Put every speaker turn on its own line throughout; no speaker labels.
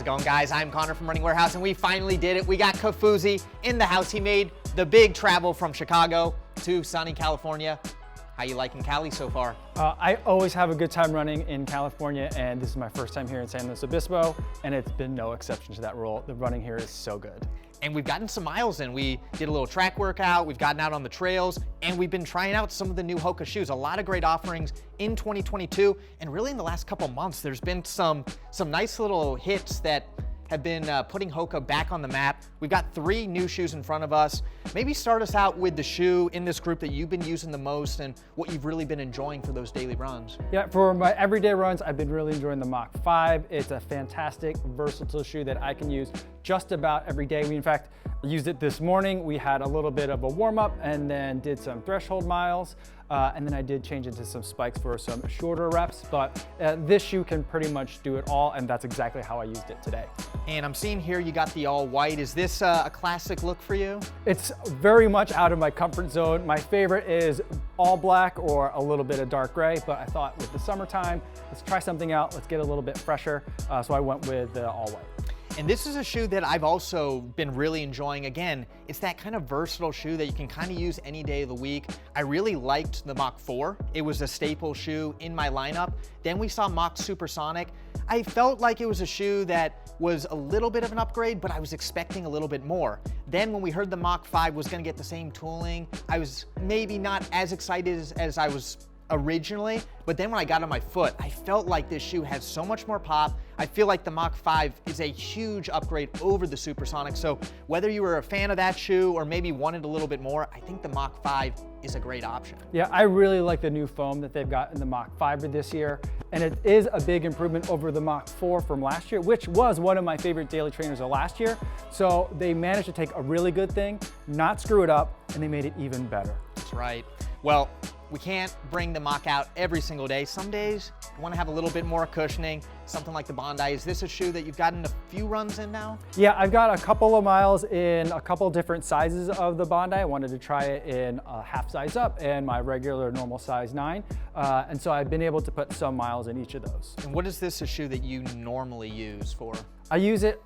it going, guys? I'm Connor from Running Warehouse, and we finally did it. We got Kofuzi in the house. He made the big travel from Chicago to sunny California. How you liking Cali so far?
I always have a good time running in California, and this is my first time here in San Luis Obispo, and it's been no exception to that rule. The running here is so good.
And we've gotten some miles in. We did a little track workout, we've gotten out on the trails, and we've been trying out some of the new HOKA shoes. A lot of great offerings in 2022, and really in the last couple months, there's been some nice little hits that have been putting HOKA back on the map. We've got 3 new shoes in front of us. Maybe start us out with the shoe in this group that you've been using the most and what you've really been enjoying for those daily runs.
Yeah, for my everyday runs, I've been really enjoying the Mach 5. It's a fantastic, versatile shoe that I can use just about every day. We, in fact, used it this morning. We had a little bit of a warm up and then did some threshold miles. And then I did change into some spikes for some shorter reps, but this shoe can pretty much do it all, and that's exactly how I used it today.
And I'm seeing here you got the all white. Is this a classic look for you?
It's very much out of my comfort zone. My favorite is all black or a little bit of dark gray, but I thought with the summertime, let's try something out. Let's get a little bit fresher. So I went with the all white.
And this is a shoe that I've also been really enjoying. Again, it's that kind of versatile shoe that you can kind of use any day of the week. I really liked the Mach 4. It was a staple shoe in my lineup. Then we saw Mach Supersonic. I felt like it was a shoe that was a little bit of an upgrade, but I was expecting a little bit more. Then when we heard the Mach 5 was gonna get the same tooling, I was maybe not as excited as I was originally, but then when I got on my foot, I felt like this shoe has so much more pop. I feel like the Mach 5 is a huge upgrade over the Supersonic. So whether you were a fan of that shoe or maybe wanted a little bit more, I think the Mach 5 is a great option.
Yeah, I really like the new foam that they've got in the Mach 5 this year. And it is a big improvement over the Mach 4 from last year, which was one of my favorite daily trainers of last year. So they managed to take a really good thing, not screw it up, and they made it even better.
That's right. Well, we can't bring the Mach out every single day. Some days you want to have a little bit more cushioning, something like the Bondi. Is this a shoe that you've gotten a few runs in now?
Yeah, I've got a couple of miles in a couple different sizes of the Bondi. I wanted to try it in a half size up and my regular normal size 9. And so I've been able to put some miles in each of those.
And what is this a shoe that you normally use for?
I use it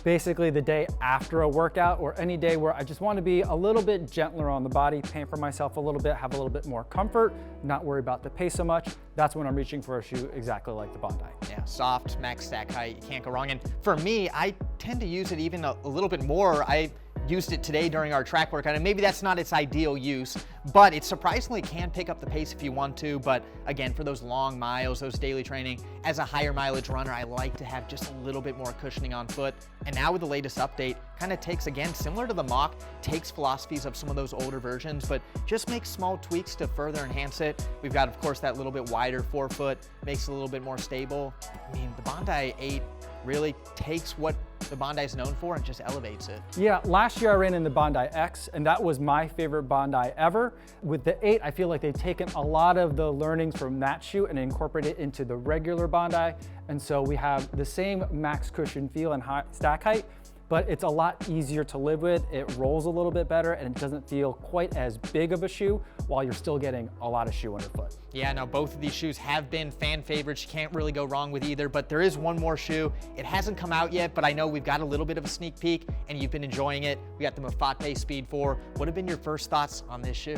basically the day after a workout or any day where I just want to be a little bit gentler on the body, pamper myself a little bit, have a little bit more comfort, not worry about the pace so much. That's when I'm reaching for a shoe exactly like the Bondi.
Yeah, soft, max stack height, you can't go wrong. And for me, I tend to use it even a little bit more. I used it today during our track workout, and maybe that's not its ideal use, but it surprisingly can pick up the pace if you want to. But again, for those long miles, those daily training, as a higher mileage runner, I like to have just a little bit more cushioning on foot. And now with the latest update, kind of takes, again, similar to the Mach, takes philosophies of some of those older versions, but just makes small tweaks to further enhance it. We've got, of course, that little bit wider forefoot, makes it a little bit more stable. I mean, the Bondi 8 really takes what the Bondi is known for and just elevates it.
Yeah, last year I ran in the Bondi X, and that was my favorite Bondi ever. With the 8, I feel like they've taken a lot of the learnings from that shoe and incorporated it into the regular Bondi. And so we have the same max cushion feel and high stack height, but it's a lot easier to live with. It rolls a little bit better and it doesn't feel quite as big of a shoe while you're still getting a lot of shoe underfoot.
Yeah, no, both of these shoes have been fan favorites. You can't really go wrong with either, but there is one more shoe. It hasn't come out yet, but I know we've got a little bit of a sneak peek and you've been enjoying it. We got the Mafate Speed 4. What have been your first thoughts on this shoe?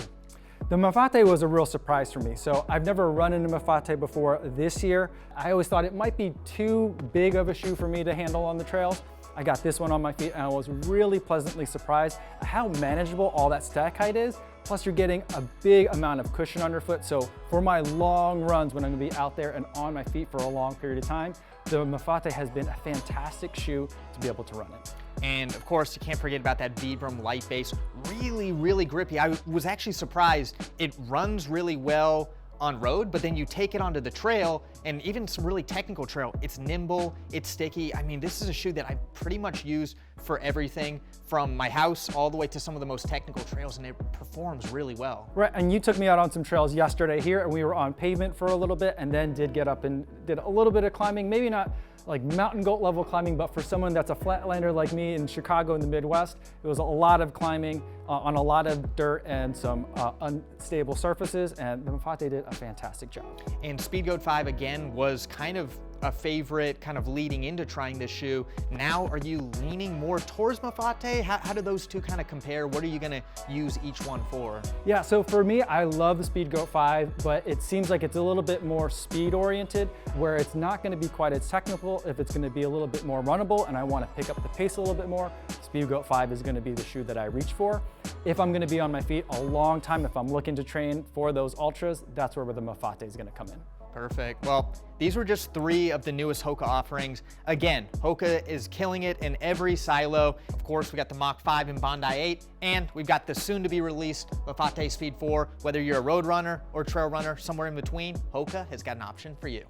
The Mafate was a real surprise for me. So I've never run in a Mafate before this year. I always thought it might be too big of a shoe for me to handle on the trails. I got this one on my feet and I was really pleasantly surprised at how manageable all that stack height is. Plus you're getting a big amount of cushion underfoot. So for my long runs when I'm gonna be out there and on my feet for a long period of time, the Mafate has been a fantastic shoe to be able to run in.
And of course, you can't forget about that Vibram light base. Really, really grippy. I was actually surprised. It runs really well on road, but then you take it onto the trail and even some really technical trail, it's nimble, it's sticky. I mean, this is a shoe that I pretty much use for everything from my house all the way to some of the most technical trails, and it performs really well.
Right, and you took me out on some trails yesterday here and we were on pavement for a little bit and then did get up and did a little bit of climbing, maybe not like mountain goat level climbing, but for someone that's a flatlander like me in Chicago in the Midwest, it was a lot of climbing on a lot of dirt and some unstable surfaces, and the Mafate did a fantastic job.
And Speed Goat 5 again was kind of a favorite kind of leading into trying this shoe. Now, are you leaning more towards Mafate? How do those two kind of compare? What are you gonna use each one for?
Yeah, so for me, I love the Speed Goat 5, but it seems like it's a little bit more speed oriented, where it's not gonna be quite as technical. If it's gonna be a little bit more runnable and I wanna pick up the pace a little bit more, Speed Goat 5 is gonna be the shoe that I reach for. If I'm gonna be on my feet a long time, if I'm looking to train for those ultras, that's where the Mafate is gonna come in.
Perfect. Well, these were just 3 of the newest HOKA offerings. Again, HOKA is killing it in every silo. Of course, we got the Mach 5 and Bondi 8, and we've got the soon to be released Mafate Speed 4. Whether you're a road runner or trail runner, somewhere in between, HOKA has got an option for you.